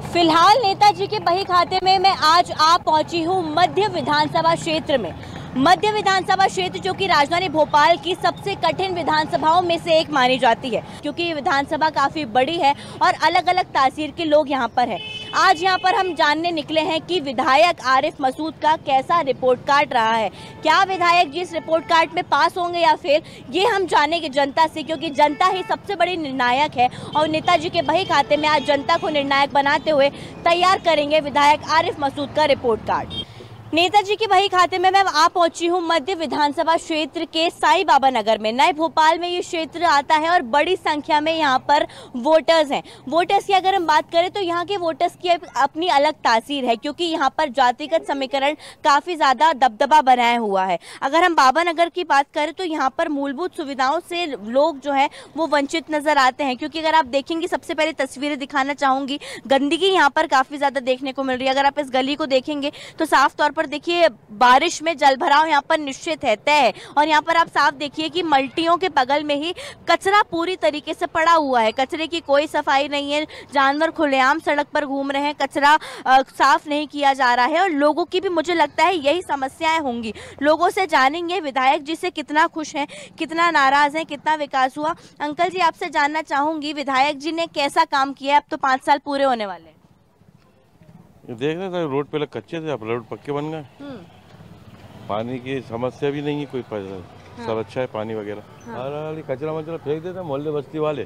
फिलहाल नेताजी के बही खाते में मैं आज आ पहुंची हूं मध्य विधानसभा क्षेत्र में। मध्य विधानसभा क्षेत्र जो कि राजधानी भोपाल की सबसे कठिन विधानसभाओं में से एक मानी जाती है, क्योंकि ये विधानसभा काफ़ी बड़ी है और अलग अलग तासीर के लोग यहाँ पर हैं। आज यहाँ पर हम जानने निकले हैं कि विधायक आरिफ मसूद का कैसा रिपोर्ट कार्ड रहा है। क्या विधायक जी इस रिपोर्ट कार्ड में पास होंगे या फेल, ये हम जानेंगे जनता से, क्योंकि जनता ही सबसे बड़ी निर्णायक है और नेताजी के बही खाते में आज जनता को निर्णायक बनाते हुए तैयार करेंगे विधायक आरिफ मसूद का रिपोर्ट कार्ड। नेताजी के बही खाते में मैं आ पहुंची हूं मध्य विधानसभा क्षेत्र के साईं बाबा नगर में। नए भोपाल में ये क्षेत्र आता है और बड़ी संख्या में यहाँ पर वोटर्स हैं। वोटर्स की अगर हम बात करें तो यहाँ के वोटर्स की अपनी अलग तासीर है, क्योंकि यहाँ पर जातिगत समीकरण काफ़ी ज़्यादा दबदबा बनाया हुआ है। अगर हम बाबा नगर की बात करें तो यहाँ पर मूलभूत सुविधाओं से लोग जो है वो वंचित नज़र आते हैं, क्योंकि अगर आप देखेंगे, सबसे पहले तस्वीरें दिखाना चाहूँगी, गंदगी यहाँ पर काफ़ी ज़्यादा देखने को मिल रही है। अगर आप इस गली को देखेंगे तो साफ तौर पर देखिए बारिश में जल भराव यहाँ पर निश्चित है, तय है। और यहाँ पर आप साफ देखिए कि मल्टियों के बगल में ही कचरा पूरी तरीके से पड़ा हुआ है। कचरे की कोई सफाई नहीं है, जानवर खुलेआम सड़क पर घूम रहे हैं, कचरा साफ नहीं किया जा रहा है और लोगों की भी मुझे लगता है यही समस्याएं होंगी। लोगों से जानेंगे विधायक जी से कितना खुश हैं, कितना नाराज हैं, कितना विकास हुआ। अंकल जी, आपसे जानना चाहूंगी विधायक जी ने कैसा काम किया है? अब तो 5 साल पूरे होने वाले हैं। देख रहे थे रोड पहले कच्चे थे, अब रोड पक्के बन गए। पानी की समस्या भी नहीं है कोई, सब अच्छा है पानी वगैरह। हर कचरा मचरा फेंक देते हैं मोहल्ले बस्ती वाले,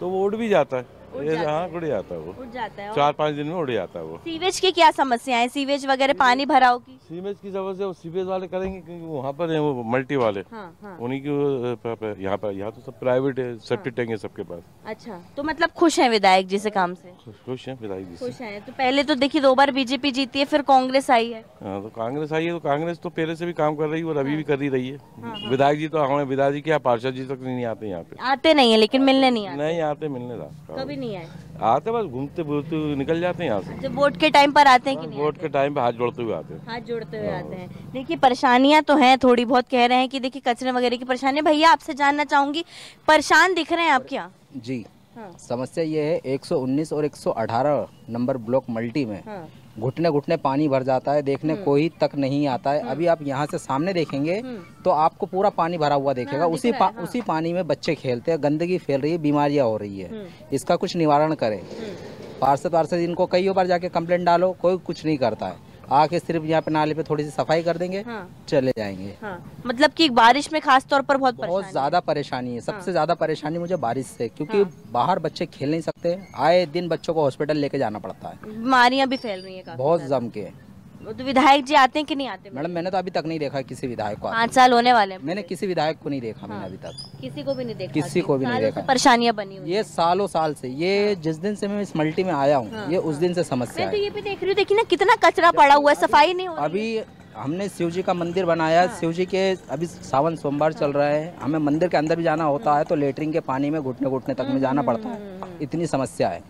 तो वो उड़ भी जाता है। हाँ, उड़ जाता है, वो उड़ जाता है। 4-5 दिन में उड़ जाता है वो। सीवेज की क्या समस्या है? सीवेज वगैरह पानी भराव की? सीवेज की समस्या वो सीवेज वाले करेंगे, क्योंकि वहाँ पर है वो मल्टी वाले, उन्हीं की। यहाँ तो सब प्राइवेट है, सेफ्टी टैंक है सबके पास। अच्छा, तो मतलब खुश हैं विधायक जी से काम से? खुश हैं विधायक जी से। खुश हैं। तो पहले तो देखिए 2 बार बीजेपी जीती है, फिर कांग्रेस आई है। हाँ, तो कांग्रेस आई है, तो कांग्रेस तो पहले से भी काम कर रही है और अभी भी कर ही रही है। विधायक जी तो हमें, विधायक जी क्या, पार्षद जी तक नहीं आते यहाँ पे। आते नहीं है, लेकिन मिलने नहीं आते। नहीं आते, मिलने कभी नहीं आए। आते बस घूमते घूमते निकल जाते हैं यहाँ से। जब वोट के टाइम पर आते हैं कि नहीं? वोट के टाइम पे हाथ जोड़ते हुए आते हैं। हाथ जोड़ते हुए आते हैं। देखिए परेशानियां तो हैं, थोड़ी बहुत कह रहे हैं कि देखिए कचरे वगैरह की परेशानी। भैया आपसे जानना चाहूंगी, परेशान दिख रहे हैं आप क्या? जी समस्या ये है, 119 और 118 नंबर ब्लॉक मल्टी में घुटने घुटने पानी भर जाता है, देखने कोई तक नहीं आता है। अभी आप यहाँ से सामने देखेंगे तो आपको पूरा पानी भरा हुआ देखेगा। उसी पानी में बच्चे खेलते हैं, गंदगी फैल रही है, बीमारियां हो रही है। इसका कुछ निवारण करें। पार्षद इनको कई बार जाके कंप्लेंट डालो, कोई कुछ नहीं करता है। आके सिर्फ यहाँ पे नाले पे थोड़ी सी सफाई कर देंगे, चले जाएंगे। मतलब कि बारिश में खास तौर पर बहुत ज्यादा परेशानी है। सबसे ज्यादा परेशानी मुझे बारिश से, क्योंकि बाहर बच्चे खेल नहीं सकते, आए दिन बच्चों को हॉस्पिटल लेके जाना पड़ता है। बीमारियां भी फैल रही है बहुत जम के। तो विधायक जी आते हैं कि नहीं आते? मैडम मैंने तो अभी तक नहीं देखा किसी विधायक को। 5 साल होने वाले, मैंने किसी विधायक को नहीं देखा। मैंने अभी तक किसी को भी नहीं देखा, किसी को भी नहीं देखा। परेशानियां बनी हुई ये सालों साल से। ये जिस दिन से मैं इस मल्टी में आया हूँ, ये उस दिन से समस्या है। तो ये भी देख रही हूँ, देखिए ना कितना कचरा पड़ा हुआ है, सफाई नहीं हो रही। अभी हमने शिव जी का मंदिर बनाया, शिव जी के अभी सावन सोमवार चल रहा है, हमें मंदिर के अंदर भी जाना होता है तो लेटरिन के पानी में घुटने तक में जाना पड़ता है। इतनी समस्याएं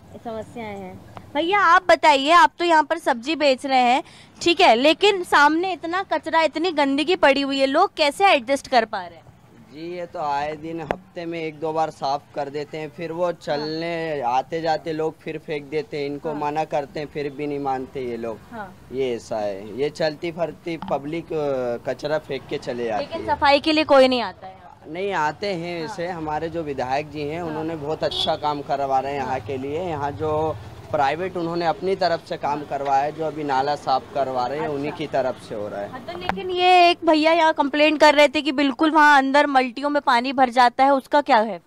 हैं। भैया आप बताइए, आप तो यहाँ पर सब्जी बेच रहे हैं, ठीक है, लेकिन सामने इतना कचरा, इतनी गंदगी पड़ी हुई है, लोग कैसे एडजस्ट कर पा रहे हैं? जी ये तो आए दिन हफ्ते में 1-2 बार साफ कर देते हैं, फिर वो चलने आते जाते लोग फिर फेंक देते हैं। इनको मना करते हैं फिर भी नहीं मानते ये लोग। ये ऐसा है, ये चलती फिरती पब्लिक कचरा फेंक के चले जाती है। लेकिन सफाई के लिए कोई नहीं आता है? नहीं आते हैं ऐसे। हमारे जो विधायक जी हैं उन्होंने बहुत अच्छा काम करवा रहे हैं यहाँ के लिए। यहाँ जो प्राइवेट उन्होंने अपनी तरफ से काम करवाया है, जो अभी नाला साफ करवा रहे हैं उन्हीं की तरफ से हो रहा है। तो लेकिन ये एक भैया यहाँ कंप्लेंट कर रहे थे कि बिल्कुल वहाँ अंदर मल्टियों में पानी भर जाता है, उसका क्या है?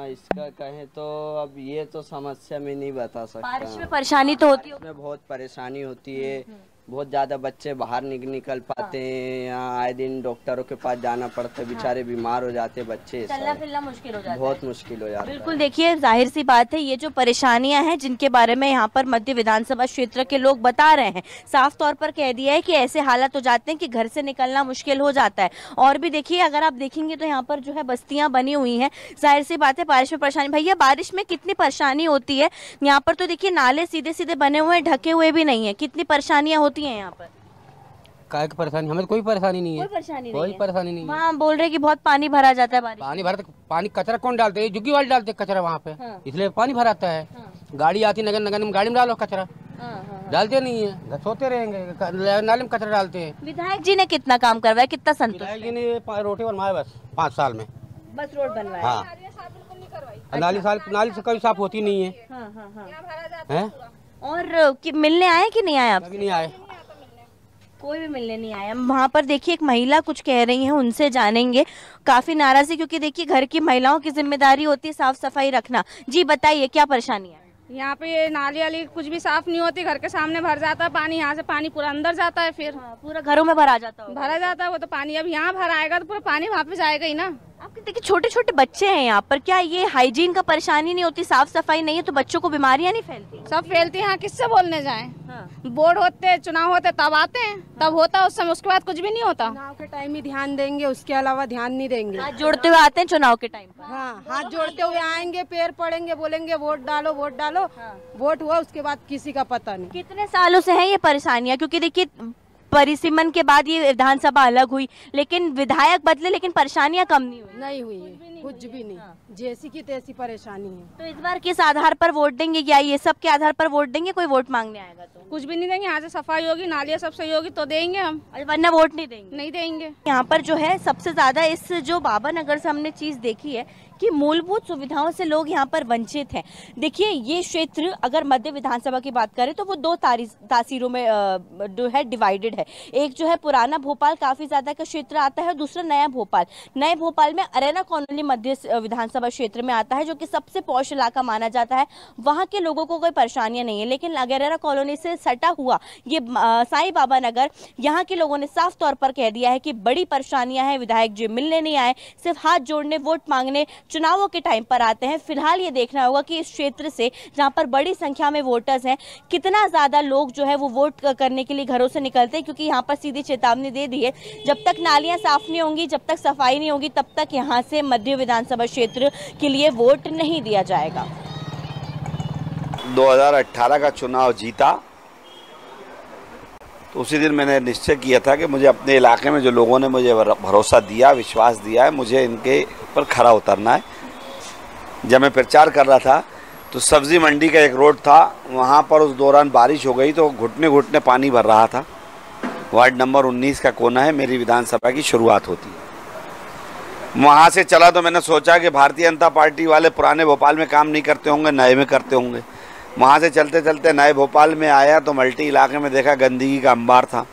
इसका कहें तो अब ये तो समस्या में नहीं बता सकता। बारिश में परेशानी तो होती है, इसमें बहुत परेशानी होती है। बहुत ज़्यादा बच्चे बाहर निकल पाते हैं। यहाँ आए दिन डॉक्टरों के पास जाना पड़ता है, बेचारे बीमार हो जाते हैं बच्चे, चलना फिरना मुश्किल हो जाता है, बहुत मुश्किल हो जाता है। बिल्कुल देखिए जाहिर सी बात है, ये जो परेशानियां हैं जिनके बारे में यहाँ पर मध्य विधानसभा क्षेत्र के लोग बता रहे हैं, साफ तौर पर कह दिया है कि ऐसे हालात हो जाते हैं कि घर से निकलना मुश्किल हो जाता है। और भी देखिए अगर आप देखेंगे तो यहाँ पर जो है बस्तियां बनी हुई हैं, जाहिर सी बात है बारिश में परेशानी। भैया बारिश में कितनी परेशानी होती है? यहाँ पर तो देखिए नाले सीधे सीधे बने हुए हैं, ढके हुए भी नहीं है, कितनी परेशानियां होती हैं यहाँ पर? काय की परेशानी? हमें तो कोई परेशानी नहीं है। कोई परेशानी नहीं है। वहाँ बोल रहे कि बहुत पानी भरा जाता है। पानी कचरा कौन डालते है? जुग्गी वाले डालते कचरा वहाँ पे, इसलिए पानी भराता है। गाड़ी आती नगर नगर में, गाड़ी में डालो कचरा, डालते नहीं है, सोते रहेंगे, नाले में कचरा डालते हैं। विधायक जी ने कितना काम करवाया, कितना संतुष्ट? विधायक जी ने रोटी बनवाए बस 5 साल में, बस रोड बनवाया। हाँ, नाली से कभी साफ होती नहीं है। हैं? और मिलने आए कि नहीं आए आप? अभी नहीं आए, कोई भी मिलने नहीं आया। वहाँ पर देखिए एक महिला कुछ कह रही है, उनसे जानेंगे। काफी नाराज है क्योंकि देखिए घर की महिलाओं की जिम्मेदारी होती है साफ सफाई रखना। जी बताइए क्या परेशानी है? यहाँ पे ये नाली वाली कुछ भी साफ नहीं होती, घर के सामने भर जाता है पानी, यहाँ से पानी पूरा अंदर जाता है, फिर पूरा घरों में भरा जाता है। भरा जाता है वो तो पानी, अब यहाँ भर आएगा तो पूरा पानी वहाँ पे जाएगा ही ना। आपके देखिए छोटे छोटे बच्चे हैं यहाँ पर, क्या ये हाइजीन का परेशानी नहीं होती? साफ सफाई नहीं है तो बच्चों को बीमारियाँ नहीं फैलती? सब फैलती है, यहाँ किससे बोलने जाए? बोर्ड होते, चुनाव होते तब आते हैं, तब होता उस समय, उसके बाद कुछ भी नहीं होता। चुनाव के टाइम ही ध्यान देंगे, उसके अलावा ध्यान नहीं देंगे। हाथ जोड़ते हुए आते हैं चुनाव के टाइम पर। हाँ, हाथ जोड़ते हुए आएंगे, पैर पड़ेंगे, बोलेंगे वोट डालो वोट डालो। वोट हुआ उसके बाद किसी का पता नहीं। कितने सालों से हैं ये परेशानियां? क्योंकि देखिए परिसीमन के बाद ये विधानसभा अलग हुई, लेकिन विधायक बदले लेकिन परेशानियां कम नहीं हुई। नहीं हुई है, कुछ भी नहीं, जैसी की तैसी परेशानी है। तो इस बार किस आधार पर वोट देंगे? क्या ये सब के आधार पर वोट देंगे? कोई वोट मांगने आएगा तो कुछ भी नहीं देंगे। यहाँ से सफाई होगी, नालियाँ सब सही होगी तो देंगे हम, वरना वोट नहीं देंगे। नहीं देंगे। यहाँ पर जो है सबसे ज्यादा इस जो बाबा नगर से हमने चीज देखी है कि मूलभूत सुविधाओं से लोग यहाँ पर वंचित हैं। देखिए ये क्षेत्र अगर मध्य विधानसभा की बात करें तो वो दो तासीरों में जो है डिवाइडेड है। एक जो है पुराना भोपाल काफी ज्यादा का क्षेत्र आता है, दूसरा नया भोपाल। नए भोपाल में अरेना कॉलोनी मध्य विधानसभा क्षेत्र में आता है, जो कि सबसे पॉश इलाका माना जाता है। वहाँ के लोगों को कोई परेशानियां नहीं है, लेकिन अरेना कॉलोनी से सटा हुआ ये साईं बाबा नगर, यहाँ के लोगों ने साफ तौर पर कह दिया है कि बड़ी परेशानियां हैं। विधायक जी मिलने नहीं आए, सिर्फ हाथ जोड़ने, वोट मांगने चुनावों के टाइम पर आते हैं। फिलहाल ये देखना होगा कि इस क्षेत्र से जहां पर बड़ी संख्या में वोटर्स हैं, कितना ज्यादा लोग जो है वो वोट करने के लिए घरों से निकलते हैं, क्योंकि यहाँ पर सीधी चेतावनी दे दी है, जब तक नालियां साफ नहीं होंगी, जब तक सफाई नहीं होगी, तब तक यहाँ से मध्य विधानसभा क्षेत्र के लिए वोट नहीं दिया जाएगा। 2018 का चुनाव जीता तो उसी दिन मैंने निश्चय किया था कि मुझे अपने इलाके में जो लोगों ने मुझे भरोसा दिया, विश्वास दिया है, मुझे इनके ऊपर खरा उतरना है। जब मैं प्रचार कर रहा था तो सब्जी मंडी का एक रोड था, वहाँ पर उस दौरान बारिश हो गई तो घुटने घुटने पानी भर रहा था। वार्ड नंबर 19 का कोना है, मेरी विधानसभा की शुरुआत होती है। वहाँ से चला तो मैंने सोचा कि भारतीय जनता पार्टी वाले पुराने भोपाल में काम नहीं करते होंगे, नए में करते होंगे। वहाँ से चलते चलते नए भोपाल में आया तो मल्टी इलाके में देखा गंदगी का अंबार था।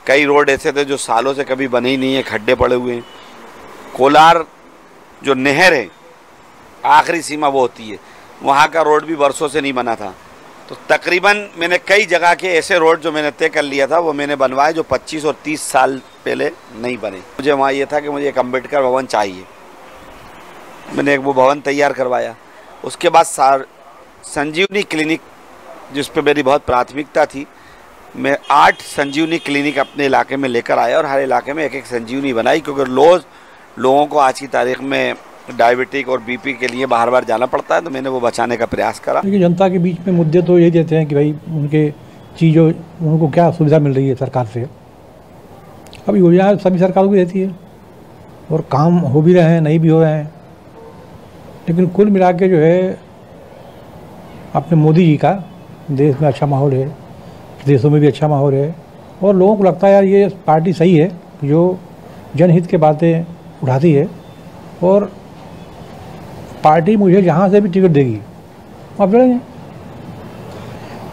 कई रोड ऐसे थे जो सालों से कभी बने ही नहीं है, खड्डे पड़े हुए हैं। कोलार जो नहर है आखिरी सीमा वो होती है, वहाँ का रोड भी वर्षों से नहीं बना था। तो तकरीबन मैंने कई जगह के ऐसे रोड जो मैंने तय कर लिया था वो मैंने बनवाए, जो 25 और 30 साल पहले नहीं बने। मुझे वहाँ ये था कि मुझे एक अम्बेडकर भवन चाहिए, मैंने एक वो भवन तैयार करवाया। उसके बाद संजीवनी क्लिनिक, जिस पे मेरी बहुत प्राथमिकता थी, मैं 8 संजीवनी क्लिनिक अपने इलाके में लेकर आया और हर इलाके में एक एक संजीवनी बनाई, क्योंकि लोगों को आज की तारीख में डायबिटिक और बीपी के लिए बार बार जाना पड़ता है, तो मैंने वो बचाने का प्रयास करा। क्योंकि जनता के बीच में मुद्दे तो यही देते हैं कि भाई उनके चीज़ों उनको क्या सुविधा मिल रही है सरकार से। अब योजना सभी सरकारों की रहती है और काम हो भी रहे हैं, नहीं भी हो रहे हैं, लेकिन कुल मिला के जो है अपने मोदी जी का देश में अच्छा माहौल है, प्रदेशों में भी अच्छा माहौल है, और लोगों को लगता है यार ये पार्टी सही है जो जनहित के बातें उठाती है, और पार्टी मुझे जहाँ से भी टिकट देगी आप लड़ेंगे।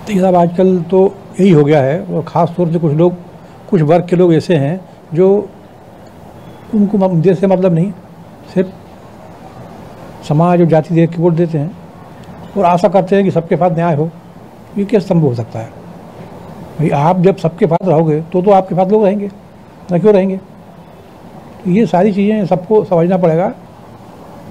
तो ये सब आजकल तो यही हो गया है, और ख़ास तौर से कुछ वर्ग के लोग ऐसे हैं जो उनको देश से मतलब नहीं, सिर्फ समाज और जाति देख के वोट देते हैं और आशा करते हैं कि सबके पास न्याय हो। ये कैसे संभव हो सकता है भाई? आप जब सबके पास रहोगे तो आपके पास लोग रहेंगे ना, क्यों रहेंगे? तो ये सारी चीज़ें सबको समझना पड़ेगा।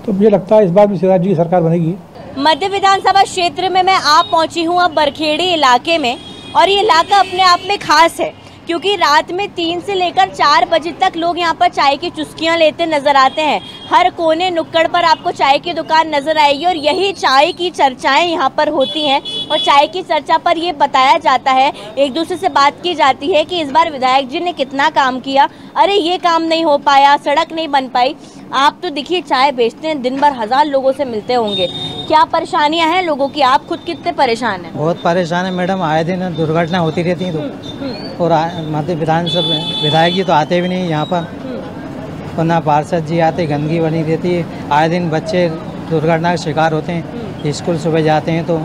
तो मुझे लगता है इस बार भी शिवराज जी की सरकार बनेगी। मध्य विधानसभा क्षेत्र में मैं आप पहुंची हूं अब बरखेड़ी इलाके में, और ये इलाका अपने आप में खास है क्योंकि रात में 3 से लेकर 4 बजे तक लोग यहाँ पर चाय की चुस्कियाँ लेते नजर आते हैं। हर कोने नुक्कड़ पर आपको चाय की दुकान नजर आएगी और यही चाय की चर्चाएं यहाँ पर होती हैं। और चाय की चर्चा पर ये बताया जाता है, एक दूसरे से बात की जाती है कि इस बार विधायक जी ने कितना काम किया, अरे ये काम नहीं हो पाया, सड़क नहीं बन पाई। आप तो देखिए चाय बेचते हैं, दिन भर 1000 लोगों से मिलते होंगे, क्या परेशानियां हैं लोगों की, आप खुद कितने परेशान हैं? बहुत परेशान है मैडम, आए दिन दुर्घटना होती रहती है तो, और मध्य विधानसभा विधायक जी तो आते भी नहीं यहाँ पर, और ना पार्षद जी आते, गंदगी बनी रहती है, आए दिन बच्चे दुर्घटना का शिकार होते हैं, स्कूल सुबह जाते हैं तो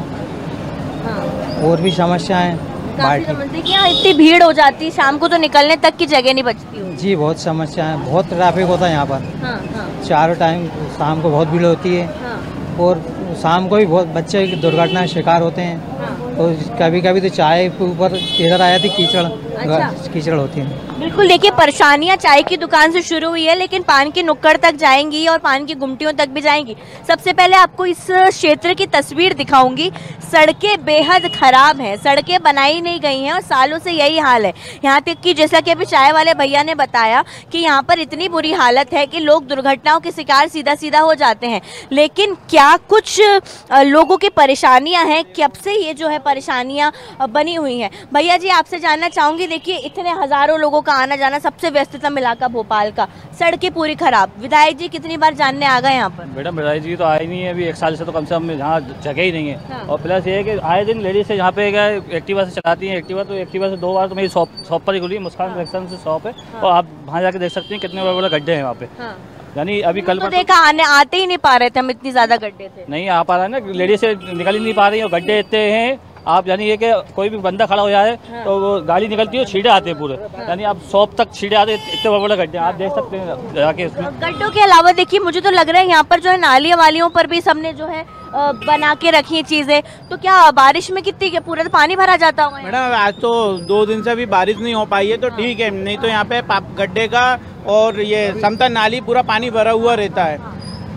और भी समस्याएं समझते कि यहाँ इतनी भीड़ हो जाती है, शाम को तो निकलने तक की जगह नहीं बचती होगी। जी बहुत समस्या है, बहुत ट्रैफिक होता है यहाँ पर, चारों टाइम शाम को बहुत भीड़ होती है, और शाम को भी बहुत बच्चे दुर्घटना के शिकार होते हैं, तो कभी कभी तो चाय के ऊपर इधर आया थी कीचड़ होती है। बिल्कुल, देखिए परेशानियां चाय की दुकान से शुरू हुई है, लेकिन पान की नुक्कड़ तक जाएंगी और पान की गुमटियों तक भी जाएंगी। सबसे पहले आपको इस क्षेत्र की तस्वीर दिखाऊंगी। सड़कें बेहद खराब हैं, सड़कें बनाई नहीं गई हैं और सालों से यही हाल है। यहाँ तक कि जैसा कि अभी चाय वाले भैया ने बताया कि यहाँ पर इतनी बुरी हालत है कि लोग दुर्घटनाओं के शिकार सीधा सीधा हो जाते हैं। लेकिन क्या कुछ लोगों की परेशानियाँ हैं, कब से ये जो है परेशानियाँ बनी हुई हैं? भैया जी आपसे जानना चाहूँगी, देखिए इतने हज़ारों लोगों का आना जाना, सबसे व्यस्ततम इलाका भोपाल का, सड़कें पूरी खराब, विधायक जी कितनी बार जानने आ गए यहाँ पर? मैडम विधायक जी तो आए नहीं है अभी 1 साल से, तो कम से कम यहाँ जगह ही नहीं है। और प्लस ये है कि आए दिन लेडीज से यहाँ पे एक्टिवा से चलाती हैं, एक्टिवा से 2 बार तो मेरी शॉप पर ही खुली, मुस्कान कलेक्शन से शॉप है, और आप वहाँ जाके देख सकते हैं कितने बड़े बड़े गड्ढे हैं वहाँ पे। यानी अभी कल तो देखा आते ही नहीं पा रहे थे हम, इतनी ज्यादा गड्ढे थे। नहीं आ पा रहा है ना, लेडीज से निकल ही नहीं पा रही है, और गड्ढे इतने हैं, आप यानी ये कि कोई भी बंदा खड़ा हो जाए तो वो गाड़ी निकलती है, छींटे आते हैं पूरे, यानी आप शॉप तक छींटे आते, इतने बड़े बड़े गड्ढे आप देख सकते हैं जाके इसमें। गड्ढों के अलावा देखिए मुझे तो लग रहा है यहाँ पर जो है नालियों वालियों पर भी सबने जो है बना के रखी चीजें, तो क्या बारिश में कितनी के पूरा तो पानी भरा जाता होगा? मैडम आज तो 2 दिन से अभी बारिश नहीं हो पाई है, तो ठीक है, नहीं तो यहाँ पे गड्ढे का और ये समतल नाली पूरा पानी भरा हुआ रहता है,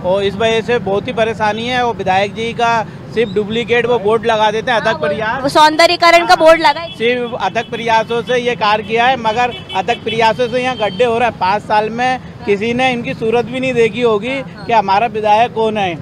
और इस वजह से बहुत ही परेशानी है। और विधायक जी का सिर्फ डुप्लीकेट वो बोर्ड लगा देते हैं, अथक प्रयास, सौंदर्यीकरण का बोर्ड लगा है, सिर्फ अथक प्रयासों से ये कार्य किया है, मगर अथक प्रयासों से यहाँ गड्ढे हो रहा है। 5 साल में किसी ने इनकी सूरत भी नहीं देखी होगी कि हमारा विधायक कौन है,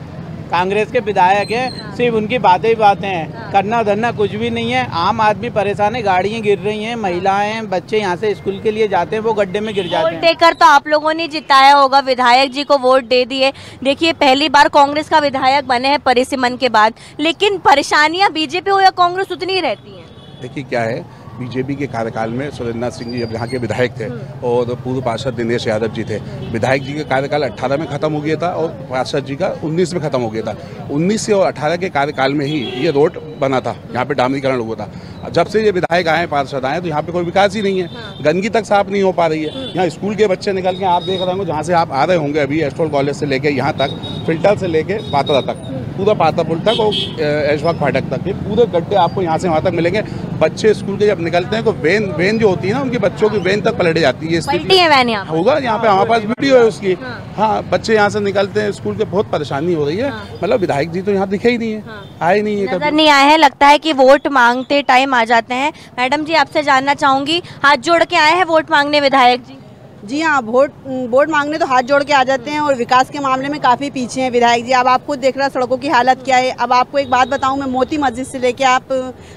कांग्रेस के विधायक हैं, सिर्फ उनकी बातें ही बातें हैं, करना धरना कुछ भी नहीं है। आम आदमी परेशान है, गाड़ियाँ गिर रही हैं, महिलाएं बच्चे यहाँ से स्कूल के लिए जाते हैं, वो गड्ढे में गिर जाते हैं। वोट देकर तो आप लोगों ने जिताया होगा, विधायक जी को वोट दे दिए, देखिए पहली बार कांग्रेस का विधायक बने हैं परिसिमन के बाद, लेकिन परेशानियाँ बीजेपी हो या कांग्रेस उतनी ही रहती है। देखिए क्या है, बीजेपी के कार्यकाल में सुरेंद्र सिंह जी जब यहाँ के विधायक थे और पूर्व पार्षद दिनेश यादव जी थे, विधायक जी का कार्यकाल 18 में खत्म हो गया था और पार्षद जी का 19 में खत्म हो गया था। 19 से और 18 के कार्यकाल में ही ये रोड बना था, यहाँ पे डामरीकरण हुआ था। जब से ये विधायक आए, पार्षद आए, तो यहाँ पे कोई विकास ही नहीं है, गंदगी तक साफ नहीं हो पा रही है। यहाँ स्कूल के बच्चे निकल के आप देख रहे होंगे, जहाँ से आप आ रहे होंगे अभी एस्ट्रोल कॉलेज से लेके यहाँ तक, फिल्टर से लेके पात्रा तक, पूरा पात्रा पुल तक और ऐशबाग फाटक तक, ये पूरे गड्ढे आपको यहाँ से वहाँ तक मिलेंगे। बच्चे स्कूल के जब निकलते हैं तो वैन जो होती है ना, उनकी बच्चों की वैन तक पलट जाती है। होगा यहाँ पे, हमारे पास वीडियो है उसकी। हाँ, बच्चे यहाँ से निकलते हैं स्कूल के, बहुत परेशानी हो रही है। मतलब विधायक जी तो यहाँ दिखे ही नहीं है, आए नहीं है, नजर नहीं आए हैं, लगता है कि वोट मांगते टाइम आ जाते हैं। मैडम जी आपसे जानना चाहूंगी, हाथ जोड़ के आए हैं वोट मांगने विधायक जी? जी हाँ, वोट मांगने तो हाथ जोड़ के आ जाते हैं, और विकास के मामले में काफ़ी पीछे हैं विधायक जी। अब आप खुद देख रहे सड़कों की हालत क्या है। अब आपको एक बात बताऊं, मैं मोती मस्जिद से लेके आप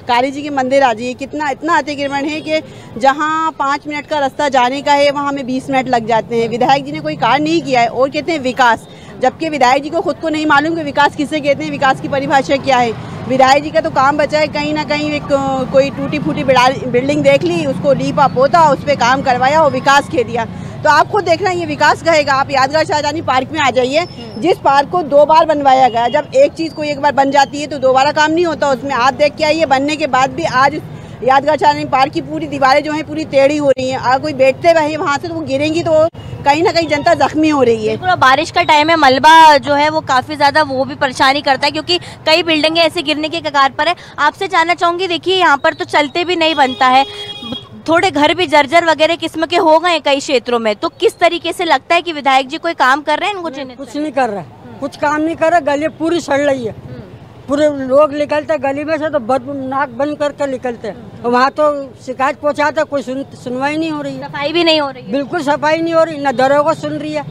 काली जी के मंदिर आ जाइए, इतना अतिक्रमण है कि जहां 5 मिनट का रास्ता जाने का है वहां हमें 20 मिनट लग जाते हैं। विधायक जी ने कोई कार्य नहीं किया है और कहते हैं विकास, जबकि विधायक जी को खुद को नहीं मालूम कि विकास किसे कहते हैं, विकास की परिभाषा क्या है। विधायक जी का तो काम बचा है कहीं ना कहीं कोई टूटी फूटी बिल्डिंग देख ली, उसको लीपा पोता, उस पर काम करवाया और विकास कह दिया। तो आप खुद देखना ये विकास कहेगा। आप यादगार शाहजहानी पार्क में आ जाइए, जिस पार्क को 2 बार बनवाया गया। जब एक चीज़ को एक बार बन जाती है तो दोबारा काम नहीं होता उसमें। आप देख के आइए, बनने के बाद भी आज यादगार शाहजहानी पार्क की पूरी दीवारें जो हैं पूरी टेढ़ी हो रही हैं। अगर कोई बैठते रहे वहाँ से तो वो गिरेंगी, तो कहीं ना कहीं जनता जख्मी हो रही है। बिल्कुल, बारिश का टाइम है, मलबा जो है वो काफ़ी ज़्यादा वो भी परेशानी करता है, क्योंकि कई बिल्डिंगें ऐसे गिरने के कगार पर है। आपसे जानना चाहूँगी, देखिए यहाँ पर तो चलते भी नहीं बनता है, थोड़े घर भी जर्जर वगैरह किस्म के हो गए कई क्षेत्रों में, तो किस तरीके से लगता है कि विधायक जी कोई काम कर रहे हैं इनको? कुछ नहीं कर रहे, कुछ काम नहीं कर रहे, गली पूरी सड़ रही है, पूरे लोग निकलते गली में से तो नाक बंद करके निकलते, वहाँ तो शिकायत पहुँचाते, कोई सुनवाई नहीं हो रही है, सफाई भी नहीं हो रही है, बिल्कुल सफाई नहीं हो रही, न दरोगा सुन रही है।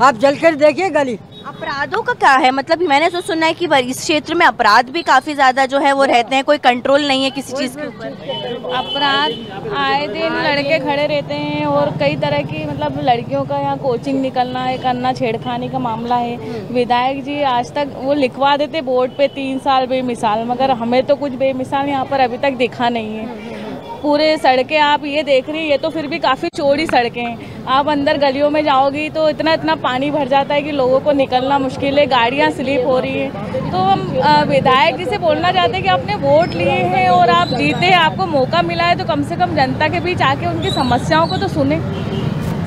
आप जल कर देखिए गली, अपराधों का क्या है, मतलब मैंने तो सुना है कि इस क्षेत्र में अपराध भी काफी ज्यादा जो है वो रहते हैं, कोई कंट्रोल नहीं है किसी चीज के ऊपर। अपराध आए दिन लड़के खड़े रहते हैं और कई तरह की, मतलब लड़कियों का यहाँ कोचिंग निकलना है, करना, छेड़खानी का मामला है। विधायक जी आज तक वो लिखवा देते बोर्ड पे 3 साल बेमिसाल, मगर हमें तो कुछ बेमिसाल यहाँ पर अभी तक दिखा नहीं है। पूरे सड़कें आप ये देख रही है, ये तो फिर भी काफ़ी चौड़ी सड़कें हैं। आप अंदर गलियों में जाओगी तो इतना इतना पानी भर जाता है कि लोगों को निकलना मुश्किल है, गाड़ियाँ स्लिप हो रही हैं। तो हम विधायक जी से बोलना चाहते हैं कि आपने वोट लिए हैं और आप जीते हैं, आपको मौका मिला है तो कम से कम जनता के बीच आके उनकी समस्याओं को तो सुने,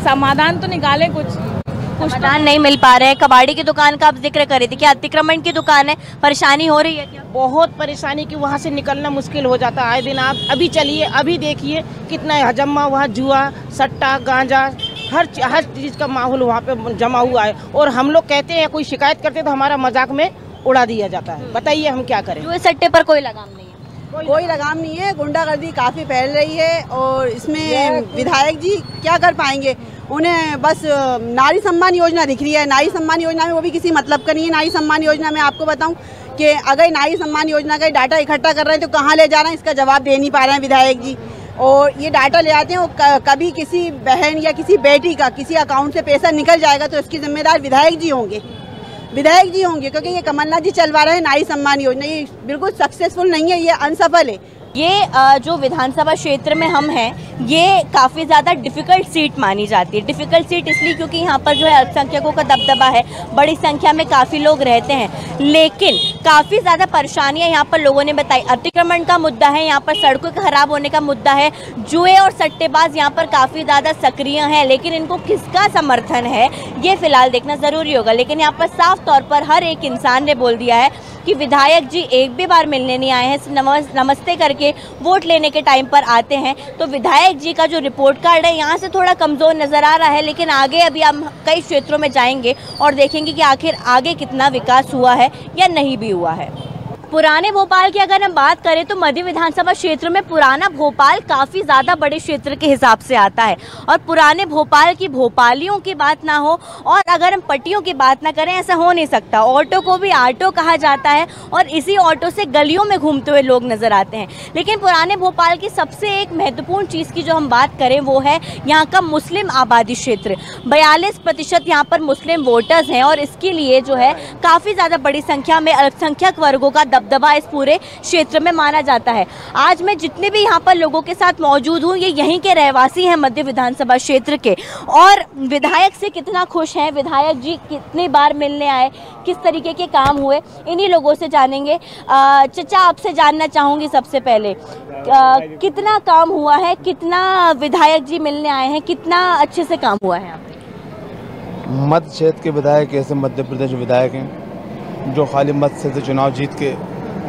समाधान तो निकालें। कुछ समाधान नहीं मिल पा रहे हैं। कबाड़ी की दुकान का आप जिक्र कर रही थी, क्या अतिक्रमण की दुकान है, परेशानी हो रही है क्या? बहुत परेशानी की, वहाँ से निकलना मुश्किल हो जाता है। आए दिन आप अभी चलिए, अभी देखिए कितना हजम्मा, वहाँ जुआ, सट्टा, गांजा, हर चीज़ का माहौल वहाँ पे जमा हुआ है। और हम लोग कहते हैं, कोई शिकायत करते हैं तो हमारा मजाक में उड़ा दिया जाता है। बताइए हम क्या करें? जुए सट्टे पर कोई लगाम नहीं है, कोई लगाम नहीं है। गुंडागर्दी काफ़ी फैल रही है और इसमें विधायक जी क्या कर पाएंगे? उन्हें बस नारी सम्मान योजना दिख रही है। नारी सम्मान योजना में वो भी किसी मतलब का नहीं है। नारी सम्मान योजना में आपको बताऊं कि अगर नारी सम्मान योजना का डाटा इकट्ठा कर रहे हैं तो कहाँ ले जा रहे हैं, इसका जवाब दे नहीं पा रहे हैं विधायक जी। और ये डाटा ले आते हैं, वो कभी किसी बहन या किसी बेटी का किसी अकाउंट से पैसा निकल जाएगा तो इसकी जिम्मेदार विधायक जी होंगे, विधायक जी होंगे, क्योंकि ये कमलनाथ जी चलवा रहे हैं नारी सम्मान योजना। ये बिल्कुल सक्सेसफुल नहीं है, ये अनसफल है। ये जो विधानसभा क्षेत्र में हम हैं, ये काफ़ी ज़्यादा डिफ़िकल्ट सीट मानी जाती है। डिफ़िकल्ट सीट इसलिए क्योंकि यहाँ पर जो है अल्पसंख्यकों का दबदबा है, बड़ी संख्या में काफ़ी लोग रहते हैं, लेकिन काफ़ी ज़्यादा परेशानियाँ यहाँ पर लोगों ने बताई। अतिक्रमण का मुद्दा है, यहाँ पर सड़कों के खराब होने का मुद्दा है, जुए और सट्टेबाज यहाँ पर काफ़ी ज़्यादा सक्रिय हैं, लेकिन इनको किसका समर्थन है ये फिलहाल देखना ज़रूरी होगा। लेकिन यहाँ पर साफ तौर पर हर एक इंसान ने बोल दिया है कि विधायक जी एक भी बार मिलने नहीं आए हैं, नमस्ते करके वोट लेने के टाइम पर आते हैं। तो विधायक जी का जो रिपोर्ट कार्ड है यहाँ से थोड़ा कमज़ोर नज़र आ रहा है, लेकिन आगे अभी हम कई क्षेत्रों में जाएंगे और देखेंगे कि आखिर आगे कितना विकास हुआ है या नहीं भी हुआ है। पुराने भोपाल की अगर हम बात करें तो मध्य विधानसभा क्षेत्र में पुराना भोपाल काफ़ी ज़्यादा बड़े क्षेत्र के हिसाब से आता है। और पुराने भोपाल की भोपालियों की बात ना हो और अगर हम पट्टियों की बात ना करें, ऐसा हो नहीं सकता। ऑटो को भी आटो कहा जाता है और इसी ऑटो से गलियों में घूमते हुए लोग नज़र आते हैं। लेकिन पुराने भोपाल की सबसे एक महत्वपूर्ण चीज़ की जो हम बात करें वो है यहाँ का मुस्लिम आबादी क्षेत्र। 42% यहाँ पर मुस्लिम वोटर्स हैं और इसके लिए जो है काफ़ी ज़्यादा बड़ी संख्या में अल्पसंख्यक वर्गों का दबदबा इस पूरे क्षेत्र में माना जाता है। आज मैं जितने भी यहाँ पर लोगों के साथ मौजूद हूँ, ये यहीं के रहवासी हैं मध्य विधानसभा क्षेत्र के, और विधायक से कितना खुश हैं, विधायक जी कितनी बार मिलने आए, किस तरीके के काम हुए, इन्हीं लोगों से जानेंगे। चचा, आपसे जानना चाहूँगी सबसे पहले, कितना काम हुआ है, कितना विधायक जी मिलने आए हैं, कितना अच्छे से काम हुआ है यहाँ पे? मध्य क्षेत्र के विधायक ऐसे मध्य प्रदेश विधायक हैं जो खाली मध्य से चुनाव जीत के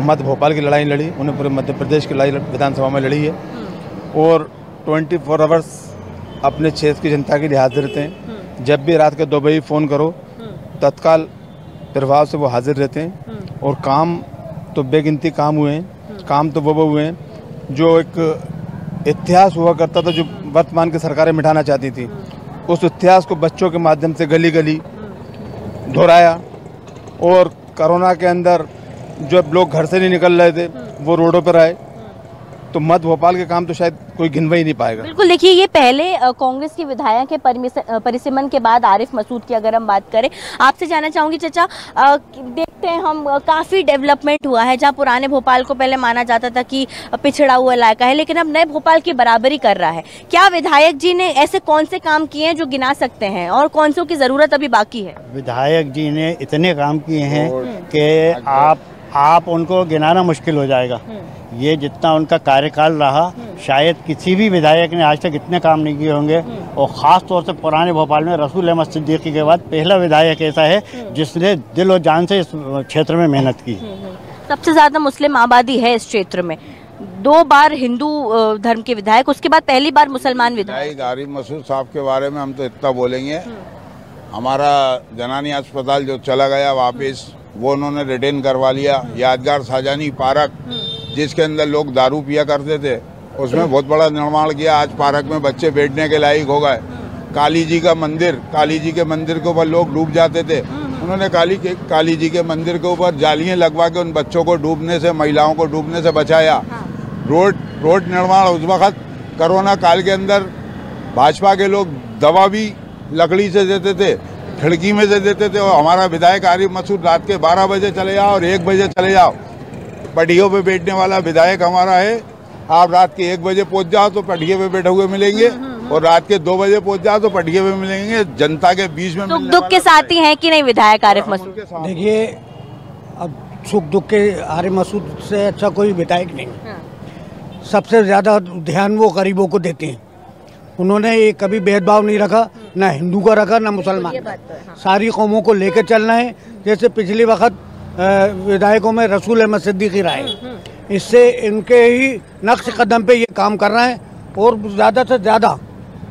मध्य भोपाल की लड़ाई लड़ी, उन्हें पूरे मध्य प्रदेश की लड़ाई विधानसभा में लड़ी है और 24 आवर्स अपने क्षेत्र की जनता के लिए हाजिर रहते हैं। जब भी रात के 2 बजे फ़ोन करो तत्काल प्रभाव से वो हाजिर रहते हैं। और काम तो बेगिनती काम हुए हैं, काम तो वो हुए हैं जो एक इतिहास हुआ करता था जो वर्तमान की सरकारें मिटाना चाहती थी। उस इतिहास को बच्चों के माध्यम से गली गली दोहराया। और कोरोना के अंदर जब लोग घर से नहीं निकल रहे थे वो रोडों पर आए, तो मध्य भोपाल के काम तो शायद कोई गिनवा ही नहीं पाएगा। बिल्कुल, देखिए ये पहले कांग्रेस के विधायक है, परिसीमन के बाद आरिफ मसूद की अगर हम बात करें। आपसे जानना चाहूँगी चचा, देखते हैं हम काफ़ी डेवलपमेंट हुआ है। जहाँ पुराने भोपाल को पहले माना जाता था कि पिछड़ा हुआ इलाका है, लेकिन अब नए भोपाल की बराबरी कर रहा है। क्या विधायक जी ने ऐसे कौन से काम किए हैं जो गिना सकते हैं और कौन से की ज़रूरत अभी बाकी है? विधायक जी ने इतने काम किए हैं कि आप उनको गिनाना मुश्किल हो जाएगा। ये जितना उनका कार्यकाल रहा, शायद किसी भी विधायक ने आज तक इतने काम नहीं किए होंगे। और ख़ास तौर से पुराने भोपाल में रसूल अहमद सिद्दीकी के बाद पहला विधायक ऐसा है जिसने दिल और जान से इस क्षेत्र में मेहनत की। सबसे ज़्यादा मुस्लिम आबादी है इस क्षेत्र में, 2 बार हिंदू धर्म के विधायक, उसके बाद पहली बार मुसलमान विधायक। आरिफ मसूद साहब के बारे में हम तो इतना बोलेंगे, हमारा जनानी अस्पताल जो चला गया वापस, वो उन्होंने रिटेन करवा लिया। यादगार शाहजहानी पार्क जिसके अंदर लोग दारू पिया करते थे, उसमें बहुत बड़ा निर्माण किया। आज पार्क में बच्चे बैठने के लायक हो गए। काली जी का मंदिर, काली जी के मंदिर के ऊपर लोग डूब जाते थे, उन्होंने काली जी के मंदिर के ऊपर जालियां लगवा के उन बच्चों को डूबने से, महिलाओं को डूबने से बचाया। रोड निर्माण उस वक्त कोरोना काल के अंदर भाजपा के लोग दवा भी लकड़ी से देते थे, खिड़की में से देते थे। और हमारा विधायक आरिफ मसूद रात के 12 बजे चले जाओ और 1 बजे चले जाओ, पटियों पे बैठने वाला विधायक हमारा है। आप रात के 1 बजे पहुंच जाओ तो पटिये पे बैठे हुए मिलेंगे और रात के 2 बजे पहुंच जाओ तो पटिये पे मिलेंगे। जनता के बीच में सुख दुख के साथी हैं कि नहीं विधायक आरिफ मसूद? देखिए, अब सुख दुख के आरिफ मसूद से अच्छा कोई विधायक नहीं। सबसे ज़्यादा ध्यान वो गरीबों को देते हैं। उन्होंने ये कभी भेदभाव नहीं रखा, ना हिंदू का रखा ना मुसलमान का। सारी कौमों को लेकर चलना है। जैसे पिछली वक्त विधायकों में रसूल अहमद सिद्दीकी राय, इससे इनके ही नक्श कदम पे ये काम कर रहे हैं और ज़्यादा से ज़्यादा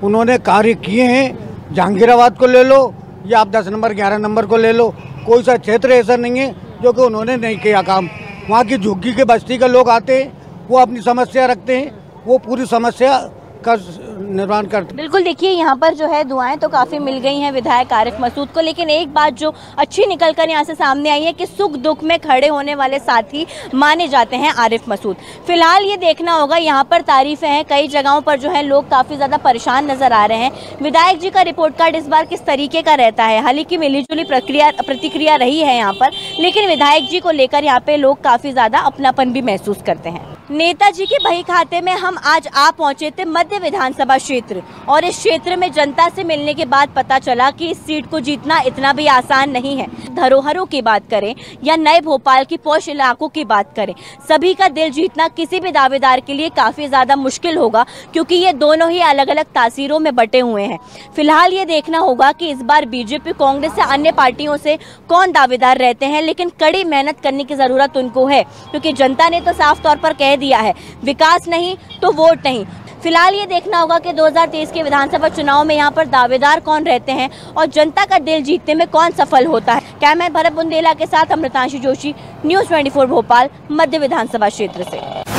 उन्होंने कार्य किए हैं। जहांगीराबाद को ले लो या आप 10 नंबर 11 नंबर को ले लो, कोई सा क्षेत्र ऐसा नहीं है जो कि उन्होंने नहीं किया काम। वहाँ की झुग्गी के बस्ती के लोग आते हैं, वो अपनी समस्या रखते हैं, वो पूरी समस्या का निर्माण करते। बिल्कुल, देखिए यहाँ पर जो है दुआएं तो काफ़ी मिल गई हैं विधायक आरिफ मसूद को, लेकिन एक बात जो अच्छी निकलकर यहाँ से सामने आई है कि सुख दुख में खड़े होने वाले साथी माने जाते हैं आरिफ मसूद। फिलहाल ये देखना होगा, यहाँ पर तारीफें हैं, कई जगहों पर जो है लोग काफ़ी ज़्यादा परेशान नजर आ रहे हैं। विधायक जी का रिपोर्ट कार्ड इस बार किस तरीके का रहता है? हालांकि मिलीजुली प्रतिक्रिया रही है यहाँ पर, लेकिन विधायक जी को लेकर यहाँ पे लोग काफ़ी ज़्यादा अपनापन भी महसूस करते हैं। नेताजी के बही खाते में हम आज आ पहुंचे थे मध्य विधानसभा क्षेत्र, और इस क्षेत्र में जनता से मिलने के बाद पता चला कि इस सीट को जीतना इतना भी आसान नहीं है। धरोहरों की बात करें या नए भोपाल की पौष इलाकों की बात करें, सभी का दिल जीतना किसी भी दावेदार के लिए काफ़ी ज़्यादा मुश्किल होगा, क्योंकि ये दोनों ही अलग अलग तासीरों में बटे हुए हैं। फिलहाल ये देखना होगा कि इस बार बीजेपी, कांग्रेस या अन्य पार्टियों से कौन दावेदार रहते हैं, लेकिन कड़ी मेहनत करने की ज़रूरत उनको है, क्योंकि जनता ने तो साफ तौर पर कह दिया है विकास नहीं तो वोट नहीं। फिलहाल ये देखना होगा कि 2023 के विधानसभा चुनाव में यहाँ पर दावेदार कौन रहते हैं और जनता का दिल जीतने में कौन सफल होता है। कैमरा भरत बुंदेला के साथ अमृतांशु जोशी, न्यूज़ 24 भोपाल, मध्य विधानसभा क्षेत्र से।